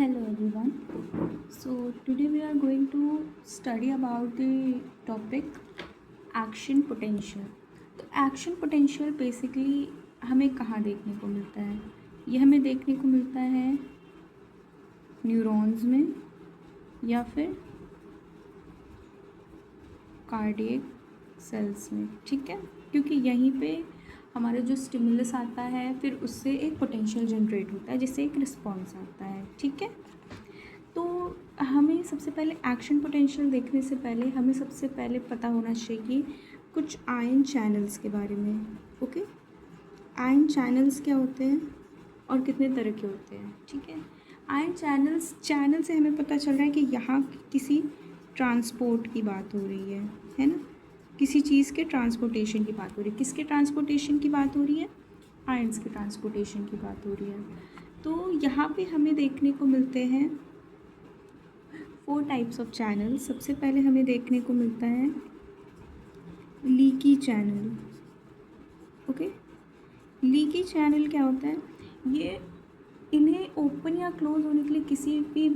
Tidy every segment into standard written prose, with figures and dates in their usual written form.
Hello everyone. So today we are going to study about the topic action potential. तो action potential basically हमें कहाँ देखने को मिलता है? ये हमें देखने को मिलता है न्यूरॉन्स में या फिर कार्डियक सेल्स में, ठीक है? क्योंकि यहीं पे हमारा जो स्टिमुलस आता है फिर उससे एक पोटेंशियल जनरेट होता है जिससे एक रिस्पॉन्स आता है, ठीक है? तो हमें सबसे पहले एक्शन पोटेंशियल देखने से पहले हमें सबसे पहले पता होना चाहिए कुछ आयन चैनल्स के बारे में। ओके, आयन चैनल्स क्या होते हैं और कितने तरह के होते हैं, ठीक है? आयन चैनल से हमें पता चल रहा है कि यहाँ किसी ट्रांसपोर्ट की बात हो रही है ना? किसी चीज़ के ट्रांसपोर्टेशन की बात हो रही है। किसके ट्रांसपोर्टेशन की बात हो रही है? आयंस के ट्रांसपोर्टेशन की बात हो रही है। तो यहाँ पे हमें देखने को मिलते हैं 4 टाइप्स ऑफ चैनल। सबसे पहले हमें देखने को मिलता है leaky channel. Okay, leaky channel क्या होता है? ये इन्हें ओपन या क्लोज होने के लिए किसी भी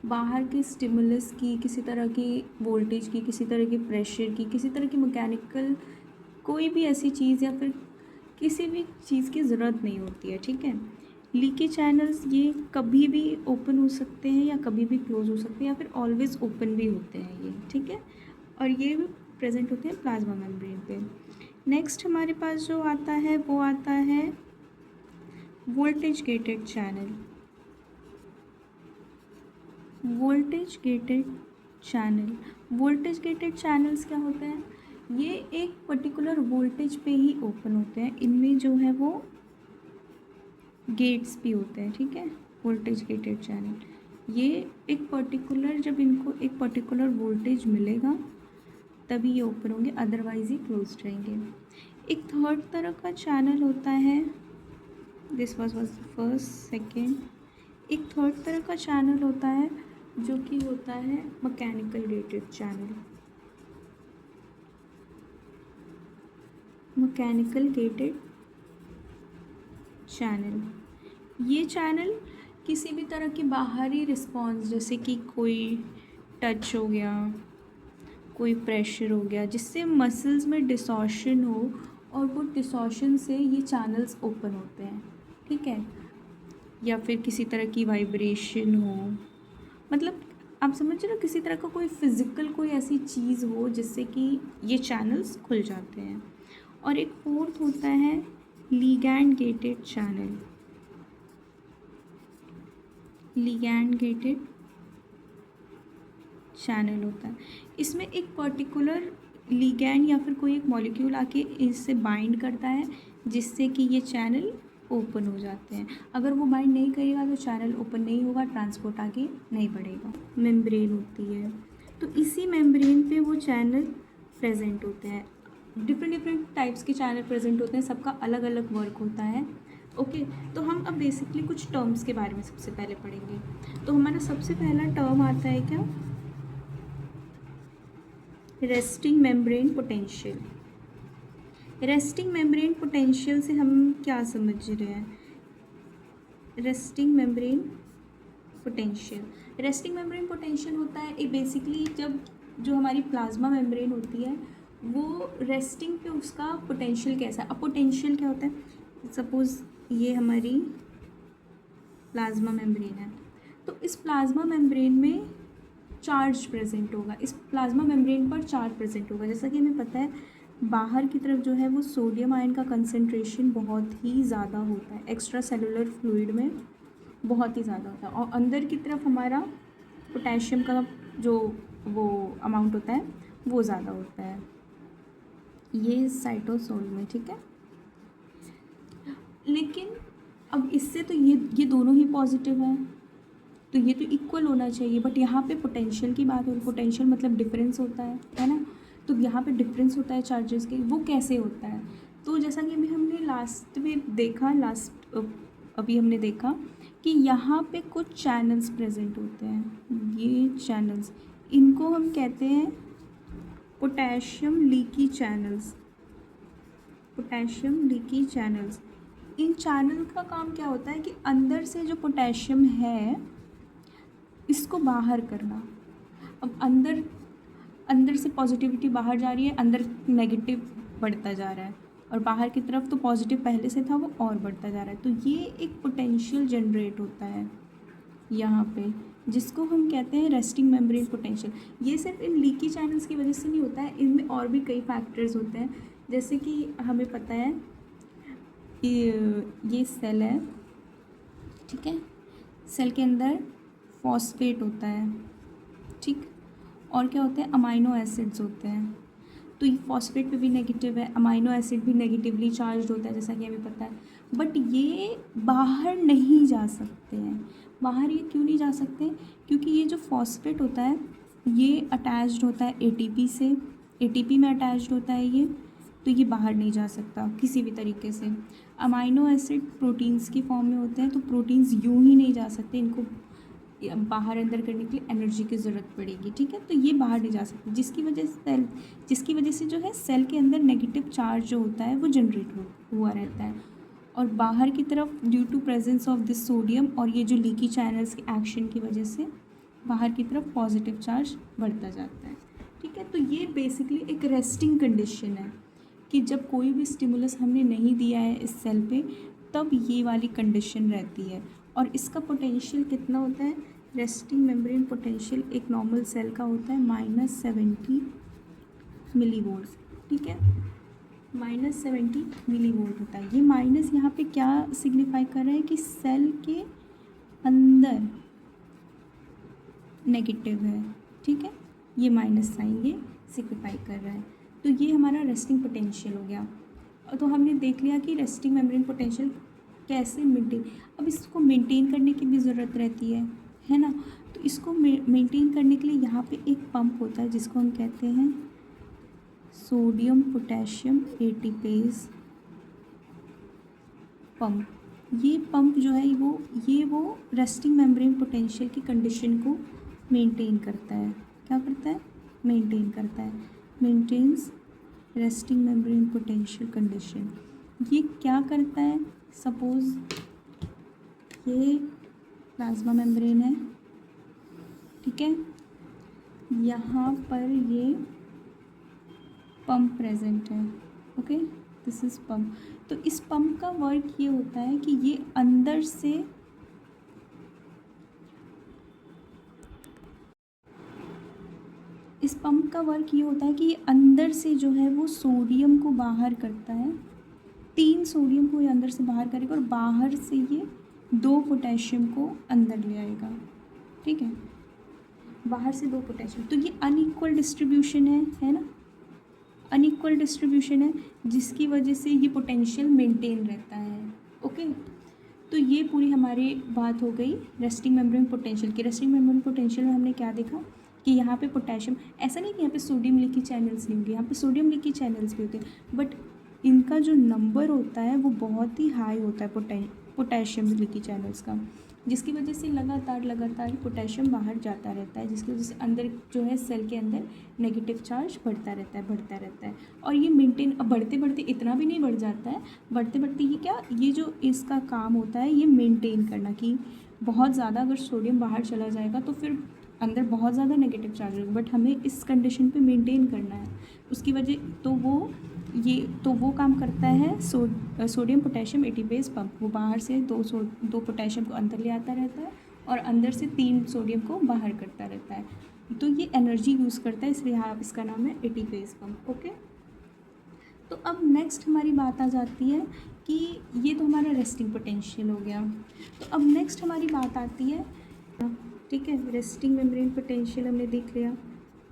बाहर के स्टिमुलस की, किसी तरह की वोल्टेज की, किसी तरह की प्रेशर की, किसी तरह की मैकेनिकल कोई भी ऐसी चीज़ या फिर किसी भी चीज़ की ज़रूरत नहीं होती है, ठीक है? लीकी चैनल्स ये कभी भी ओपन हो सकते हैं या कभी भी क्लोज हो सकते हैं या फिर ऑलवेज ओपन भी होते हैं ये, ठीक है? और ये भी प्रेजेंट होते हैं प्लाज्मा मेम्ब्रेन पे। नेक्स्ट हमारे पास जो आता है वो आता है voltage gated channel. Voltage gated channels क्या होते हैं? ये एक पर्टिकुलर वोल्टेज पे ही ओपन होते हैं। इनमें जो है वो गेट्स भी होते हैं, ठीक है? वोल्टेज गेटेड चैनल ये एक पर्टिकुलर, जब इनको एक पर्टिकुलर वोल्टेज मिलेगा तभी ये ओपन होंगे, अदरवाइज ये क्लोज रहेंगे। एक थर्ड तरह का चैनल होता है, दिस वाज फर्स्ट सेकेंड। एक थर्ड तरह का चैनल होता है जो कि होता है mechanical gated channel. Mechanical gated channel, ये चैनल किसी भी तरह की बाहरी रिस्पॉन्स, जैसे कि कोई टच हो गया, कोई प्रेशर हो गया, जिससे मसल्स में डिसॉर्शन हो और वो डिसॉर्शन से ये चैनल्स ओपन होते हैं, ठीक है? या फिर किसी तरह की वाइब्रेशन हो, मतलब आप समझ रहे हो, किसी तरह का कोई फिज़िकल कोई ऐसी चीज़ हो जिससे कि ये चैनल्स खुल जाते हैं। और एक फोर्थ होता है ligand gated channel. Ligand gated channel होता है, इसमें एक पर्टिकुलर लिगैंड या फिर कोई एक मॉलिक्यूल आके इससे बाइंड करता है जिससे कि ये चैनल ओपन हो जाते हैं। अगर वो बाइंड नहीं करेगा तो चैनल ओपन नहीं होगा, ट्रांसपोर्ट आगे नहीं बढ़ेगा। मेम्ब्रेन होती है, तो इसी मेम्ब्रेन पे वो चैनल प्रेजेंट होते हैं। डिफरेंट टाइप्स के चैनल प्रेजेंट होते हैं, सबका अलग अलग वर्क होता है। ओके, तो हम अब बेसिकली कुछ टर्म्स के बारे में सबसे पहले पढ़ेंगे। तो हमारा सबसे पहला टर्म आता है क्या? Resting membrane potential. Resting membrane potential से हम क्या समझ रहे हैं? रेस्टिंग मेम्ब्रेन पोटेंशियल होता है ये बेसिकली जब जो हमारी प्लाज्मा मेम्ब्रेन होती है वो रेस्टिंग पे उसका पोटेंशियल कैसा है। अब पोटेंशियल क्या होता है? सपोज़ ये हमारी प्लाज्मा मेम्ब्रेन है, तो इस प्लाज्मा मेम्ब्रेन में चार्ज प्रेजेंट होगा, इस प्लाज्मा मेम्ब्रेन पर चार्ज प्रेजेंट होगा। जैसा कि हमें पता है बाहर की तरफ जो है वो सोडियम आयन का कंसंट्रेशन बहुत ही ज़्यादा होता है, एक्स्ट्रा सेलुलर फ्लूइड में बहुत ही ज़्यादा होता है, और अंदर की तरफ हमारा पोटेशियम का जो वो अमाउंट होता है वो ज़्यादा होता है, ये साइटोसोल में, ठीक है? लेकिन अब इससे तो ये दोनों ही पॉजिटिव हैं, तो ये तो इक्वल होना चाहिए, बट यहाँ पे पोटेंशियल की बात हो रही, पोटेंशियल मतलब डिफरेंस होता है ना? तो यहाँ पे डिफरेंस होता है चार्जेस के, वो कैसे होता है? तो जैसा कि अभी हमने अभी हमने देखा कि यहाँ पे कुछ चैनल्स प्रेजेंट होते हैं। ये चैनल्स, इनको हम कहते हैं पोटेशियम लीकी चैनल्स। इन चैनल का काम क्या होता है कि अंदर से जो पोटेशियम है इसको बाहर करना। अब अंदर अंदर से पॉजिटिविटी बाहर जा रही है, अंदर नेगेटिव बढ़ता जा रहा है, और बाहर की तरफ तो पॉजिटिव पहले से था वो और बढ़ता जा रहा है। तो ये एक पोटेंशियल जनरेट होता है यहाँ पे, जिसको हम कहते हैं रेस्टिंग मेम्ब्रेन पोटेंशियल। ये सिर्फ इन लीकी चैनल्स की वजह से नहीं होता है, इनमें और भी कई फैक्टर्स होते हैं। जैसे कि हमें पता है ये सेल है, ठीक है, सेल के अंदर फॉस्फेट होता है, ठीक, और क्या होते हैं, अमाइनो एसिड्स होते हैं। तो ये फॉस्फेट पे भी नेगेटिव है, अमाइनो एसिड भी नेगेटिवली चार्ज होता है, जैसा कि हमें पता है। बट ये बाहर नहीं जा सकते हैं। बाहर ये क्यों नहीं जा सकते? क्योंकि ये जो फॉस्फेट होता है ये अटैच्ड होता है एटीपी से, एटीपी में अटैच्ड होता है ये, तो ये बाहर नहीं जा सकता किसी भी तरीके से। अमाइनो एसिड प्रोटीन्स की फॉर्म में होते हैं, तो प्रोटीन्स यूं ही नहीं जा सकते, इनको बाहर अंदर करने के लिए एनर्जी की ज़रूरत पड़ेगी, ठीक है। तो ये बाहर नहीं जा सकती, जिसकी वजह से जो है सेल के अंदर नेगेटिव चार्ज जो होता है वो जनरेट हुआ रहता है, और बाहर की तरफ due to presence of this sodium और ये जो लीकी चैनल्स के एक्शन की वजह से बाहर की तरफ पॉजिटिव चार्ज बढ़ता जाता है, ठीक है। तो ये बेसिकली एक रेस्टिंग कंडीशन है कि जब कोई भी स्टिमुलस हमने नहीं दिया है इस सेल पे, तब ये वाली कंडीशन रहती है। और इसका पोटेंशियल कितना होता है? रेस्टिंग मेम्ब्रेन पोटेंशियल एक नॉर्मल सेल का होता है -70 मिलीवोल्ट, ठीक है, -70 मिलीवोल्ट होता है। ये माइनस यहाँ पे क्या सिग्निफाई कर रहा है कि सेल के अंदर नेगेटिव है, ठीक है, ये माइनस साइन ये सिग्निफाई कर रहा है। तो ये हमारा रेस्टिंग पोटेंशियल हो गया। तो हमने देख लिया कि रेस्टिंग मेम्ब्रेन पोटेंशियल कैसे मेंटेन, अब इसको मेंटेन करने की भी ज़रूरत रहती है ना। तो इसको मेंटेन करने के लिए यहाँ पे एक पंप होता है जिसको हम कहते हैं सोडियम पोटेशियम एटीपेज पंप। ये पंप जो है वो रेस्टिंग मेम्ब्रेन पोटेंशियल की कंडीशन को मेंटेन करता है। क्या करता है? मेंटेन करता है, maintains resting membrane potential condition. ये क्या करता है? सपोज ये प्लाज्मा मेम्ब्रेन है, ठीक है, यहाँ पर ये पंप प्रेजेंट है, ओके, दिस इज़ पंप। तो इस पंप का वर्क ये होता है कि ये अंदर से अंदर से जो है वो सोडियम को बाहर करता है, 3 सोडियम को ये अंदर से बाहर करेगा और बाहर से ये 2 पोटेशियम को अंदर ले आएगा, ठीक है, बाहर से 2 पोटेशियम। तो ये अनइक्वल डिस्ट्रीब्यूशन है ना, अनइक्वल डिस्ट्रीब्यूशन है, जिसकी वजह से ये पोटेंशियल मेंटेन रहता है, ओके। तो ये पूरी हमारी बात हो गई रेस्टिंग मेम्ब्रेन पोटेंशियल की। रेस्टिंग मेम्ब्रेन पोटेंशियल में हमने क्या देखा कि यहाँ पे पोटेशियम, ऐसा नहीं कि यहाँ पे सोडियम लीकी चैनल्स नहीं होंगे, यहाँ पे सोडियम लीकी चैनल्स भी होते हैं, बट इनका जो नंबर होता है वो बहुत ही हाई होता है पोटेशियम लीकी चैनल्स का, जिसकी वजह से लगातार पोटेशियम बाहर जाता रहता है, जिसकी वजह से अंदर जो है सेल के अंदर नेगेटिव चार्ज बढ़ता रहता है। और ये मेंटेन, अब बढ़ते बढ़ते इतना भी नहीं बढ़ जाता है, बढ़ते बढ़ते ये जो इसका काम होता है ये मेंटेन करना, कि बहुत ज़्यादा अगर सोडियम बाहर चला जाएगा तो फिर अंदर बहुत ज़्यादा नेगेटिव चार्ज होगा, बट हमें इस कंडीशन पे मेंटेन करना है, उसकी वजह तो वो काम करता है सोडियम पोटेशियम एटीपेज पंप। वो बाहर से 2 पोटेशियम को अंदर ले आता रहता है और अंदर से 3 सोडियम को बाहर करता रहता है, तो ये एनर्जी यूज़ करता है, इसलिए यहाँ इसका नाम है एटीपेज पंप, ओके। तो अब नेक्स्ट हमारी बात आ जाती है कि ये तो हमारा रेस्टिंग पोटेंशियल हो गया। तो अब नेक्स्ट हमारी बात आती है, ठीक है, रेस्टिंग मेम्ब्रेन पोटेंशियल हमने देख लिया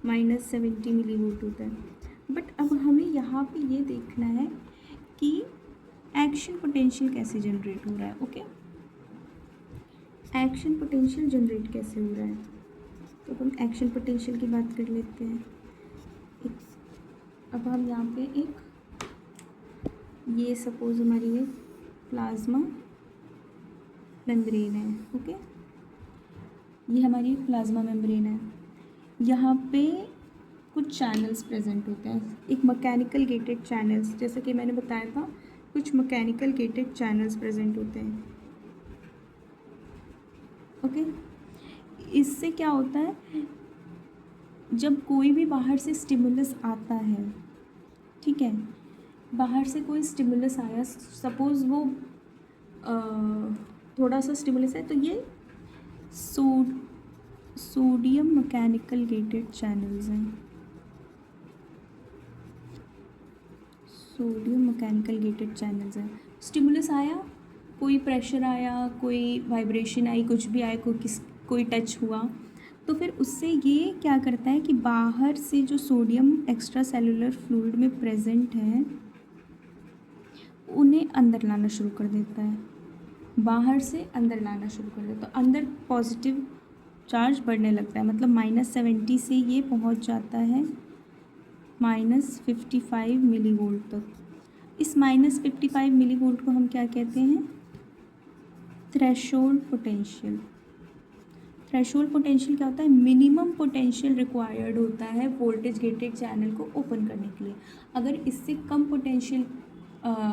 -70 मिलीवोल्ट होता है। बट अब हमें यहाँ पे ये देखना है कि एक्शन पोटेंशियल कैसे जनरेट हो रहा है, ओके। एक्शन पोटेंशियल जनरेट कैसे हो रहा है, तो हम एक्शन पोटेंशियल की बात कर लेते हैं। अब हम यहाँ पे ये सपोज हमारी एक प्लाज्मा मेम्ब्रेन है, ओके, ये हमारी एक प्लाज्मा मेम्ब्रेन है। यहाँ पे कुछ चैनल्स प्रेजेंट होते हैं, एक मैकेनिकल गेटेड चैनल्स, जैसा कि मैंने बताया था, कुछ मैकेनिकल गेटेड चैनल्स प्रेजेंट होते हैं, ओके। इससे क्या होता है, जब कोई भी बाहर से स्टिमुलस आता है, ठीक है, बाहर से कोई स्टिमुलस आया, सपोज़ वो थोड़ा सा स्टिमुलस है, तो ये सोडियम मैकेनिकल गेटेड चैनल्स हैं, सोडियम मैकेनिकल गेटेड चैनल्स हैं। स्टिमुलस आया, कोई प्रेशर आया, कोई वाइब्रेशन आई, कुछ भी आया, कोई टच हुआ, तो फिर उससे ये क्या करता है कि बाहर से जो सोडियम एक्स्ट्रा सेलुलर फ्लूइड में प्रेजेंट है उन्हें अंदर लाना शुरू कर देता है, बाहर से अंदर लाना शुरू कर देता है, तो अंदर पॉजिटिव चार्ज बढ़ने लगता है, मतलब -70 से ये पहुंच जाता है -55 मिलीवोल्ट तक। इस -55 मिलीवोल्ट को हम क्या कहते हैं, थ्रेशोल्ड पोटेंशियल। थ्रेशोल्ड पोटेंशियल क्या होता है, मिनिमम पोटेंशियल रिक्वायर्ड होता है वोल्टेज गेटेड चैनल को ओपन करने के लिए। अगर इससे कम पोटेंशियल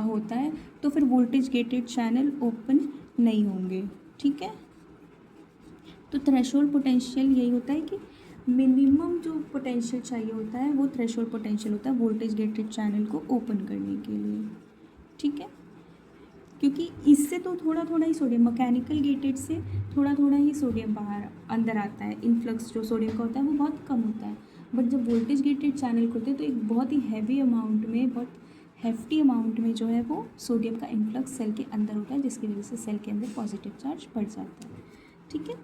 होता है तो फिर वोल्टेज गेटेड चैनल ओपन नहीं होंगे, ठीक है। तो थ्रेशोल्ड पोटेंशियल यही होता है कि मिनिमम जो पोटेंशियल चाहिए होता है वो थ्रेशोल्ड पोटेंशियल होता है वोल्टेज गेटेड चैनल को ओपन करने के लिए, ठीक है। क्योंकि इससे तो थोड़ा थोड़ा ही सोडियम, मैकेनिकल गेटेड से थोड़ा थोड़ा ही सोडियम बाहर अंदर आता है, इन्फ्लक्स जो सोडियम का होता है वो बहुत कम होता है। बट जब वोल्टेज गेटेड चैनल होते हैं तो एक बहुत ही हैवी अमाउंट में, बहुत हेफ्टी अमाउंट में जो है वो सोडियम का इन्फ्लक्स सेल के अंदर होता है, जिसकी वजह से सेल के अंदर पॉजिटिव चार्ज बढ़ जाता है, ठीक है।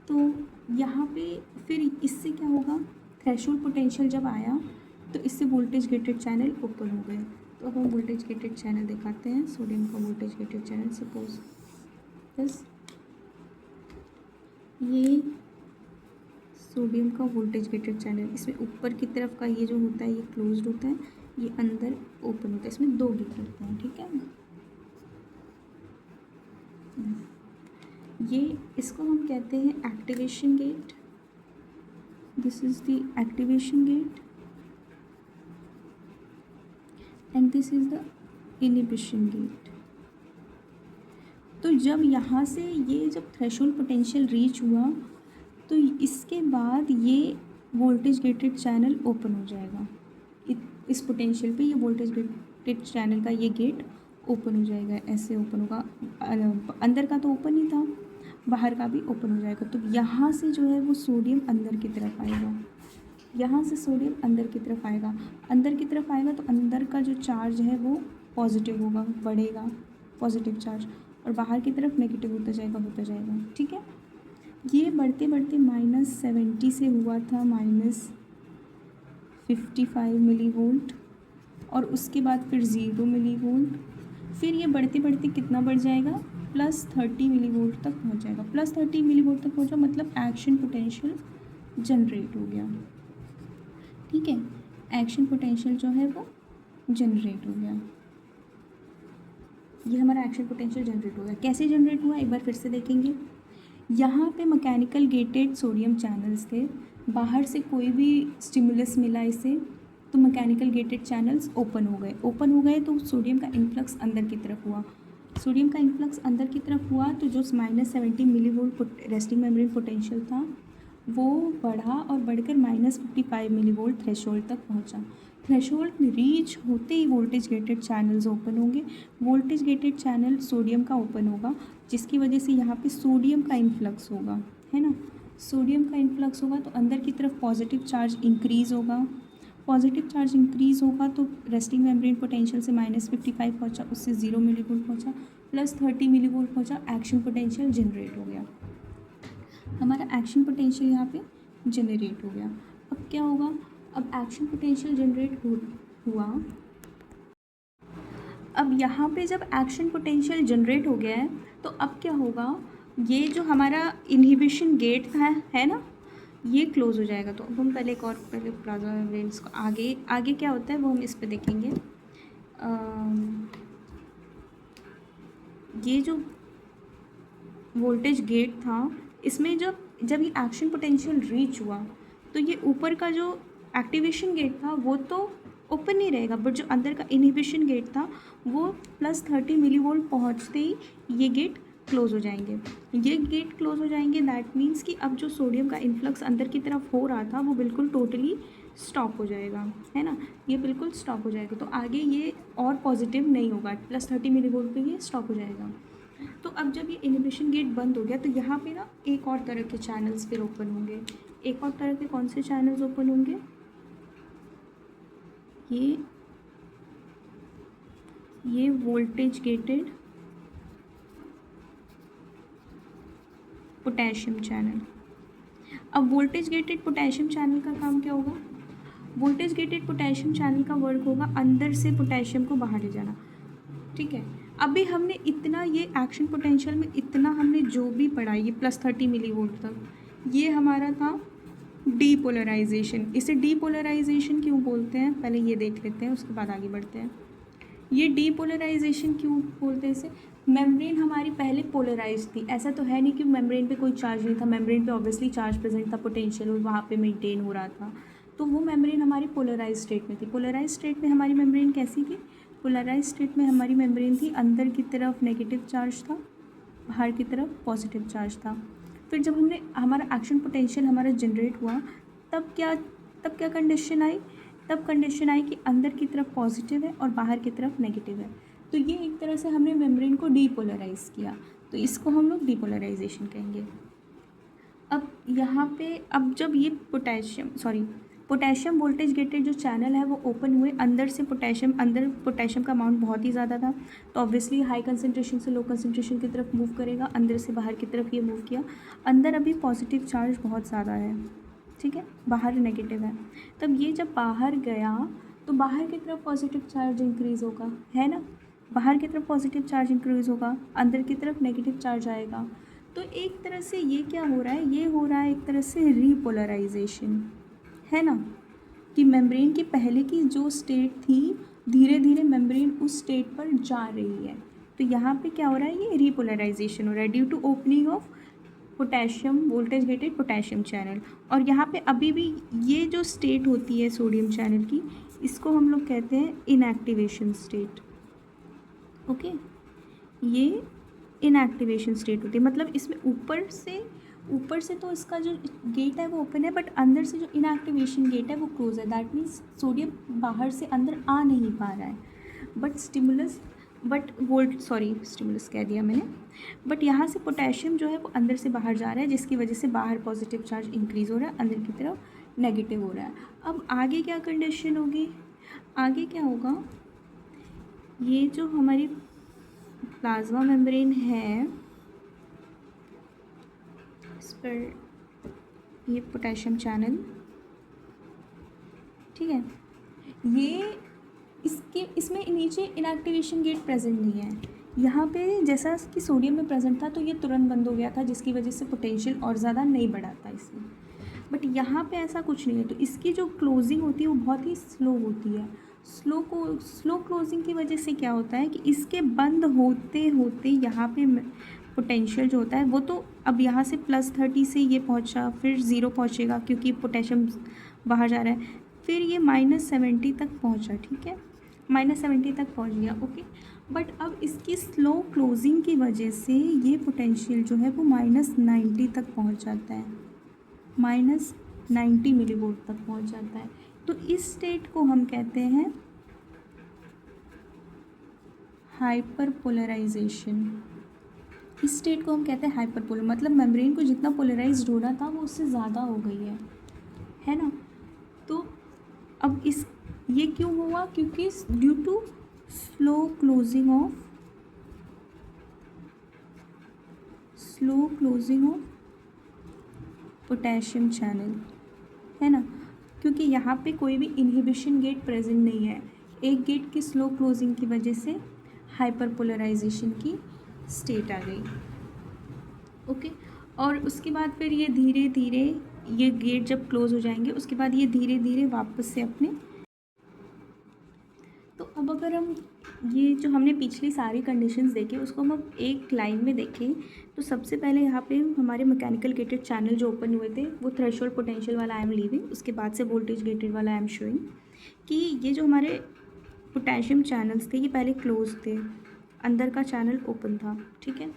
तो यहाँ पे फिर इससे क्या होगा, थ्रेशोल्ड पोटेंशियल जब आया तो इससे वोल्टेज गेटेड चैनल ओपन हो गए। तो अब हम वोल्टेज गेटेड चैनल दिखाते हैं, सोडियम का वोल्टेज गेटेड चैनल। सपोज बस ये सोडियम का वोल्टेज गेटेड चैनल, इसमें ऊपर की तरफ का ये जो होता है ये क्लोज्ड होता है, ये अंदर ओपन होता है, इसमें 2 गेट होते हैं, ठीक है। ये इसको हम कहते हैं activation gate, this is the activation gate and this is the inhibition gate. तो जब यहाँ से ये जब थ्रेशोल्ड पोटेंशियल रीच हुआ तो इसके बाद ये वोल्टेज गेटेड चैनल ओपन हो जाएगा, इस पोटेंशियल पे ये वोल्टेज गेटेड चैनल का ये गेट ओपन हो जाएगा, ऐसे ओपन होगा। अंदर का तो ओपन ही था, बाहर का भी ओपन हो जाएगा। तो यहाँ से जो है वो सोडियम अंदर की तरफ आएगा, यहाँ से सोडियम अंदर की तरफ आएगा, अंदर की तरफ आएगा तो अंदर का जो चार्ज है वो पॉजिटिव होगा, बढ़ेगा पॉजिटिव चार्ज, और बाहर की तरफ नेगेटिव होता जाएगा, ठीक है। ये बढ़ते बढ़ते -70 से हुआ था -55 मिलीवोल्ट, और उसके बाद फिर 0 मिलीवोल्ट, फिर ये बढ़ते बढ़ते कितना बढ़ जाएगा, +30 मिलीवोल्ट तक पहुंच जाएगा। +30 मिलीवोल्ट तक पहुंचा मतलब एक्शन पोटेंशियल जनरेट हो गया, ठीक है। एक्शन पोटेंशियल जो है वो जनरेट हो गया, ये हमारा एक्शन पोटेंशियल जनरेट हो गया। कैसे जनरेट हुआ एक बार फिर से देखेंगे। यहाँ पे मैकेनिकल गेटेड सोडियम चैनल्स थे, बाहर से कोई भी स्टिमुलस मिला इसे तो मैकेनिकल गेटेड चैनल्स ओपन हो गए तो सोडियम का इन्फ्लक्स अंदर की तरफ हुआ। सोडियम का इन्फ्लक्स अंदर की तरफ हुआ तो जो -70 मिलीवोल्ट रेस्टिंग मेम्ब्रेन पोटेंशियल था वो बढ़ा और बढ़कर -55 मिलीवोल्ट थ्रेशोल्ड तक पहुंचा। थ्रेशोल्ड रीच होते ही वोल्टेज गेटेड चैनल्स ओपन होंगे, वोल्टेज गेटेड चैनल सोडियम का ओपन होगा, जिसकी वजह से यहाँ पे सोडियम का इन्फ्लक्स होगा, है ना। सोडियम का इन्फ्लक्स होगा तो अंदर की तरफ पॉजिटिव चार्ज इंक्रीज़ होगा, पॉजिटिव चार्ज इंक्रीज़ होगा तो रेस्टिंग मेम्ब्रेन पोटेंशियल से -55 पहुँचा, उससे 0 मिलीवोल्ट पहुँचा, +30 मिलीवोल्ट पहुँचा, एक्शन पोटेंशियल जनरेट हो गया। हमारा एक्शन पोटेंशियल यहाँ पे जनरेट हो गया। अब क्या होगा, अब एक्शन पोटेंशियल जनरेट हुआ, अब यहाँ पे जब एक्शन पोटेंशियल जनरेट हो गया है तो अब क्या होगा, ये जो हमारा इनहिबिशन गेट था है ना, ये क्लोज हो जाएगा। तो अब हम पहले एक और प्लाज्मा मेम्ब्रेन्स को आगे क्या होता है वो हम इस पे देखेंगे। ये जो वोल्टेज गेट था इसमें जब ये एक्शन पोटेंशियल रीच हुआ तो ये ऊपर का जो एक्टिवेशन गेट था वो तो ओपन नहीं रहेगा, बट जो अंदर का इनहिबिशन गेट था वो +30 मिलीवोल्ट पहुँचते ही ये गेट क्लोज हो जाएंगे। ये गेट क्लोज हो जाएंगे, दैट मीन्स कि अब जो सोडियम का इन्फ्लक्स अंदर की तरफ हो रहा था वो बिल्कुल टोटली स्टॉप हो जाएगा, है ना, ये बिल्कुल स्टॉप हो जाएगा। तो आगे ये और पॉजिटिव नहीं होगा, +30 मिलीवोल्ट पे ये स्टॉप हो जाएगा। तो अब जब ये इनिबिशन गेट बंद हो गया तो यहाँ पे ना एक और तरह के चैनल्स फिर ओपन होंगे। एक और तरह के कौन से चैनल्स ओपन होंगे? ये वोल्टेज गेटेड पोटेशियम चैनल। अब वोल्टेज गेटेड पोटेशियम चैनल का काम क्या होगा? वोल्टेज गेटेड पोटेशियम चैनल का वर्क होगा अंदर से पोटेशियम को बाहर ले जाना, ठीक है। अभी हमने इतना ये एक्शन पोटेंशियल में इतना हमने जो भी पढ़ा ये +30 मिलीवोल्ट तक, ये हमारा था डीपोलराइजेशन। इसे डीपोलराइजेशन क्यों बोलते हैं पहले ये देख लेते हैं, उसके बाद आगे बढ़ते हैं। ये डीपोलराइजेशन क्यों बोलते हैं इसे? मेम्ब्रेन हमारी पहले पोलराइज थी, ऐसा तो है नहीं कि मेम्ब्रेन पे कोई चार्ज नहीं था, मेम्ब्रेन पे ऑब्वियसली चार्ज प्रेजेंट था, पोटेंशियल वहाँ पे मेंटेन हो रहा था, तो वो मेम्ब्रेन हमारी पोलराइज स्टेट में थी। पोलराइज स्टेट में हमारी मेम्ब्रेन कैसी थी? पोलराइज स्टेट में हमारी मेम्ब्रेन थी अंदर की तरफ नेगेटिव चार्ज था, बाहर की तरफ पॉजिटिव चार्ज था। फिर जब हमने हमारा एक्शन पोटेंशियल हमारा जनरेट हुआ तब क्या कंडीशन आई? तब कंडीशन आई कि अंदर की तरफ पॉजिटिव है और बाहर की तरफ नेगेटिव है। तो ये एक तरह से हमने मेम्ब्रेन को डीपोलराइज किया, तो इसको हम लोग डीपोलराइजेशन कहेंगे। अब यहाँ पे अब जब ये पोटेशियम वोल्टेज गेटेड जो चैनल है वो ओपन हुए, अंदर पोटेशियम का अमाउंट बहुत ही ज़्यादा था, तो ऑब्वियसली हाई कंसनट्रेशन से लो कंसनट्रेशन की तरफ मूव करेगा, अंदर से बाहर की तरफ ये मूव किया। अंदर अभी पॉजिटिव चार्ज बहुत ज़्यादा है, ठीक है, बाहर नेगेटिव है। तब ये जब बाहर गया तो बाहर की तरफ पॉजिटिव चार्ज इंक्रीज़ होगा, है ना, बाहर की तरफ पॉजिटिव चार्ज इंक्रीज़ होगा, अंदर की तरफ नेगेटिव चार्ज आएगा। तो एक तरह से ये क्या हो रहा है? ये हो रहा है एक तरह से रीपोलराइजेशन, है ना, कि मेम्ब्रेन की पहले की जो स्टेट थी धीरे धीरे मेम्ब्रेन उस स्टेट पर जा रही है। तो यहाँ पे क्या हो रहा है? ये रीपोलराइजेशन हो रहा है due to opening of potassium voltage gated potassium channel. और यहाँ पे अभी भी ये जो स्टेट होती है सोडियम चैनल की, इसको हम लोग कहते हैं इनएक्टिवेशन स्टेट। ओके, ये इनएक्टिवेशन स्टेट होती है, मतलब इसमें ऊपर से तो इसका जो गेट है वो ओपन है, बट अंदर से जो इनएक्टिवेशन गेट है वो क्लोज है। दैट मीन्स सोडियम बाहर से अंदर आ नहीं पा रहा है, स्टिमुलस कह दिया मैंने, बट यहाँ से पोटेशियम जो है वो अंदर से बाहर जा रहा है, जिसकी वजह से बाहर पॉजिटिव चार्ज इंक्रीज़ हो रहा है, अंदर की तरफ नेगेटिव हो रहा है। अब आगे क्या कंडीशन होगी? आगे क्या होगा? ये जो हमारी प्लाज्मा मेम्ब्रेन है, इस पर ये पोटेशियम चैनल, ठीक है, ये इसमें नीचे इनएक्टिवेशन गेट प्रेजेंट नहीं है। यहाँ पे जैसा कि सोडियम में प्रेजेंट था तो ये तुरंत बंद हो गया था, जिसकी वजह से पोटेंशियल और ज़्यादा नहीं बढ़ा था इसमें। बट यहाँ पे ऐसा कुछ नहीं है, तो इसकी जो क्लोजिंग होती है वो बहुत ही स्लो होती है। स्लो क्लोजिंग की वजह से क्या होता है कि इसके बंद होते होते यहाँ पे पोटेंशियल जो होता है वो तो अब यहाँ से +30 से ये पहुँचा, फिर 0 पहुँचेगा क्योंकि पोटेशियम बाहर जा रहा है, फिर ये -70 तक पहुँचा, ठीक है, -70 तक पहुँच गया, ओके। बट अब इसकी स्लो क्लोजिंग की वजह से ये पोटेंशियल जो है वो -90 तक पहुँच जाता है, -90 मिलीवोल्ट तक पहुँच जाता है। तो इस स्टेट को हम कहते हैं हाइपर पोलराइजेशन। इस स्टेट को हम कहते हैं हाइपर पोलर, मतलब मेम्ब्रेन को जितना पोलराइज्ड होना था वो उससे ज़्यादा हो गई है ना। तो अब ये क्यों हुआ? क्योंकि due to slow closing of potassium channel, है ना, क्योंकि यहाँ पे कोई भी इनहिबिशन गेट प्रेजेंट नहीं है। एक गेट की स्लो क्लोजिंग की वजह से हाइपर पोलराइजेशन की स्टेट आ गई, ओके। और उसके बाद फिर ये धीरे धीरे ये गेट जब क्लोज हो जाएंगे उसके बाद ये धीरे धीरे वापस से अपने, तो अब अगर हम ये जो हमने पिछली सारी कंडीशंस देखे उसको हम अब एक लाइन में देखें तो सबसे पहले यहाँ पे हमारे मैकेनिकल गेटेड चैनल जो ओपन हुए थे वो थ्रेशोल्ड पोटेंशियल वाला आई एम लीविंग, उसके बाद से वोल्टेज गेटेड वाला आई एम शोइंग कि ये जो हमारे पोटेशियम चैनल्स थे ये पहले क्लोज थे, अंदर का चैनल ओपन था, ठीक है।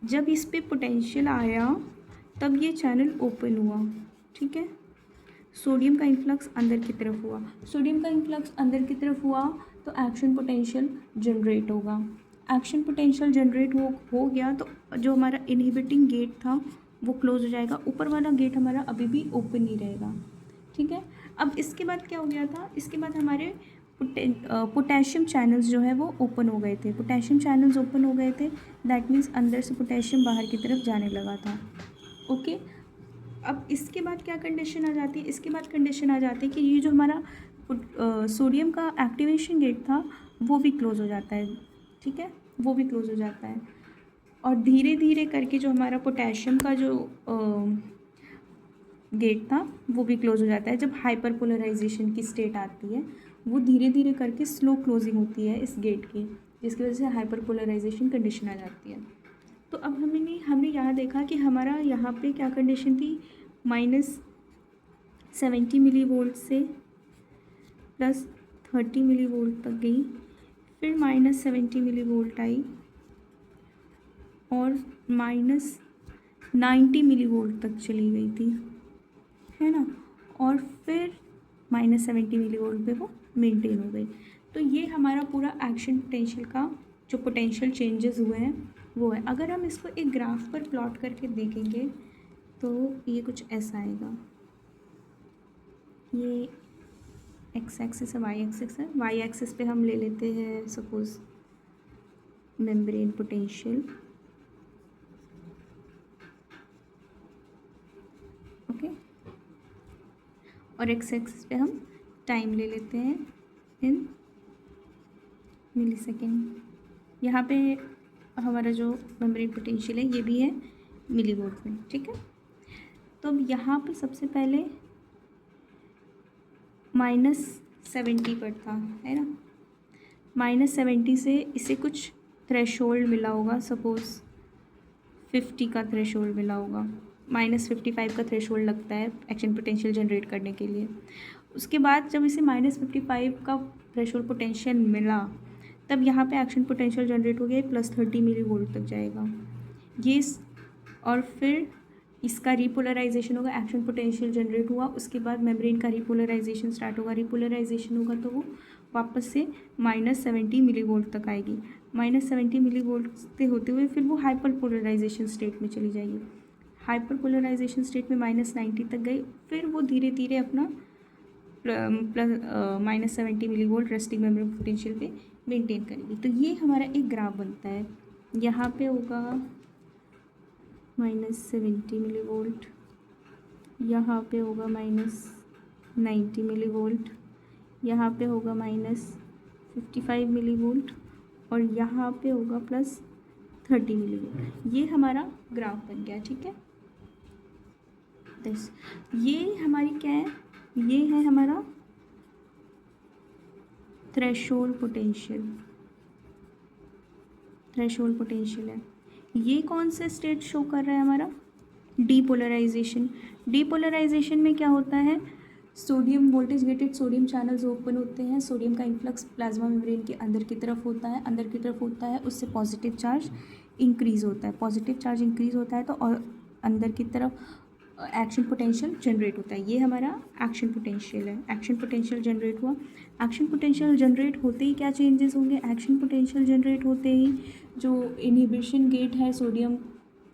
जब इस पे पोटेंशियल आया तब ये चैनल ओपन हुआ, ठीक है। सोडियम का इन्फ्लक्स अंदर की तरफ हुआ, सोडियम का इन्फ्लक्स अंदर की तरफ हुआ तो एक्शन पोटेंशियल जनरेट होगा। एक्शन पोटेंशियल जनरेट हो गया तो जो हमारा इनहिबिटिंग गेट था वो क्लोज हो जाएगा, ऊपर वाला गेट हमारा अभी भी ओपन ही रहेगा, ठीक है। अब इसके बाद क्या हो गया था, इसके बाद हमारे पोटेशियम चैनल्स जो है वो ओपन हो गए थे, पोटेशियम चैनल्स ओपन हो गए थे, दैट मीन्स अंदर से पोटेशियम बाहर की तरफ जाने लगा था, ओके। अब इसके बाद क्या कंडीशन आ जाती है, इसके बाद कंडीशन आ जाती है कि ये जो हमारा सोडियम का एक्टिवेशन गेट था वो भी क्लोज हो जाता है, ठीक है, वो भी क्लोज हो जाता है। और धीरे धीरे करके जो हमारा पोटेशियम का जो गेट था वो भी क्लोज हो जाता है। जब हाइपर पोलराइजेशन की स्टेट आती है वो धीरे धीरे करके स्लो क्लोजिंग होती है इस गेट की, जिसकी वजह से हाइपर पोलराइजेशन कंडीशन आ जाती है। तो अब हमने यहाँ देखा कि हमारा यहाँ पे क्या कंडीशन थी, -70 मिली वोल्ट से +30 मिली वोल्ट तक गई, फिर -70 मिली वोल्ट आई और -90 मिली वोल्ट तक चली गई थी, है ना, और फिर -70 मिली वोल्ट पे वो मेंटेन हो गई। तो ये हमारा पूरा एक्शन पोटेंशियल का जो पोटेंशियल चेंजेस हुए हैं वो है। अगर हम इसको एक ग्राफ पर प्लॉट करके देखेंगे तो ये कुछ ऐसा आएगा, ये एक्स एक्सिस है, वाई एक्सिस है, वाई एक्सिस पे हम ले लेते हैं सपोज मेम्ब्रेन पोटेंशियल, ओके, और एक्स एक्सिस पे हम टाइम ले लेते हैं इन मिली सेकेंड। यहाँ पे हमारा जो मेम्ब्रेन पोटेंशियल है ये भी है मिली वोल्ट में, ठीक है। तो अब यहाँ पे सबसे पहले -70 पर था, है ना, -70 से इसे कुछ थ्रेशोल्ड मिला होगा, सपोज 50 का थ्रेशोल्ड मिला होगा, -55 का थ्रेशोल्ड लगता है एक्शन पोटेंशियल जनरेट करने के लिए। उसके बाद जब इसे -55 का थ्रेशोल्ड पोटेंशियल मिला तब यहाँ पे एक्शन पोटेंशियल जनरेट हो गया, +30 मिली वोल्ट तक जाएगा ये, और फिर इसका रिपोलराइजेशन होगा, एक्शन पोटेंशियल जनरेट हुआ, उसके बाद मेम्ब्रेन का रिपोलराइजेशन स्टार्ट होगा, रिपोलराइजेशन होगा तो वो वापस से -70 मिली वोल्ट तक आएगी, -70 मिली वोल्ट से होते हुए फिर वो हाइपर पोलराइजेशन स्टेट में चली जाएगी, हाइपर पोलराइजेशन स्टेट में -90 तक गई, फिर वो धीरे धीरे अपना -70 millivolt resting membrane potential पे मेंटेन करेगी। तो ये हमारा एक ग्राफ बनता है, यहाँ पे होगा -70 मिली वोल्ट, यहाँ पे होगा -90 मिली वोल्ट, यहाँ पे होगा -55 मिली वोल्ट और यहाँ पे होगा +30 मिली वोल्ट। ये हमारा ग्राफ बन गया, ठीक है। दिस ये हमारी क्या है, ये है हमारा थ्रेशोल्ड पोटेंशियल, थ्रेशोल्ड पोटेंशियल है। ये कौन सा स्टेट शो कर रहा है हमारा, डीपोलराइजेशन। डीपोलराइजेशन में क्या होता है, sodium voltage gated sodium channels open होते हैं, सोडियम का इन्फ्लक्स प्लाज्मा मेम्ब्रेन के अंदर की तरफ होता है, अंदर की तरफ होता है, उससे पॉजिटिव चार्ज इंक्रीज़ होता है, पॉजिटिव चार्ज इंक्रीज़ होता है तो और अंदर की तरफ एक्शन पोटेंशियल जनरेट होता है। ये हमारा एक्शन पोटेंशियल है, एक्शन पोटेंशियल जनरेट हुआ, एक्शन पोटेंशियल जनरेट होते ही क्या चेंजेस होंगे, एक्शन पोटेंशियल जनरेट होते ही जो इनहिबिशन गेट है सोडियम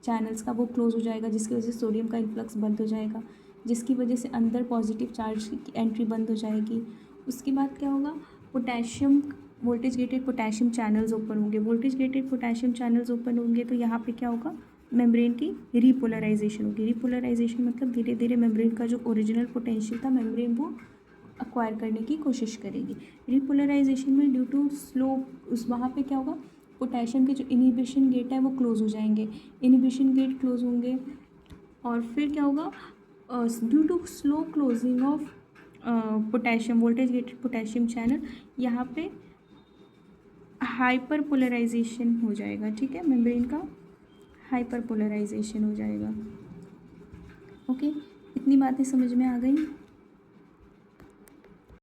चैनल्स का वो क्लोज हो जाएगा, जिसकी वजह से सोडियम का इन्फ्लक्स बंद हो जाएगा, जिसकी वजह से अंदर पॉजिटिव चार्ज की एंट्री बंद हो जाएगी। उसके बाद क्या होगा, potassium voltage gated potassium channels open होंगे, voltage gated potassium channels open होंगे तो यहाँ पे क्या होगा, मेम्ब्रेन की रिपोलराइजेशन होगी। रिपोलराइजेशन मतलब धीरे धीरे मेम्ब्रेन का जो ओरिजिनल पोटेंशियल था मेम्ब्रेन वो अक्वायर करने की कोशिश करेगी। रिपोलराइजेशन में ड्यू टू स्लो उस वहाँ पे क्या होगा, पोटेशियम के जो इनहिबिशन गेट है वो क्लोज हो जाएंगे, इनहिबिशन गेट क्लोज होंगे और फिर क्या होगा, due to slow closing of potassium voltage gated potassium channel यहाँ पे हाइपर पोलराइजेशन हो जाएगा, ठीक है, मेम्ब्रेन का हाइपर पोलराइजेशन हो जाएगा। ओके, इतनी बातें समझ में आ गई।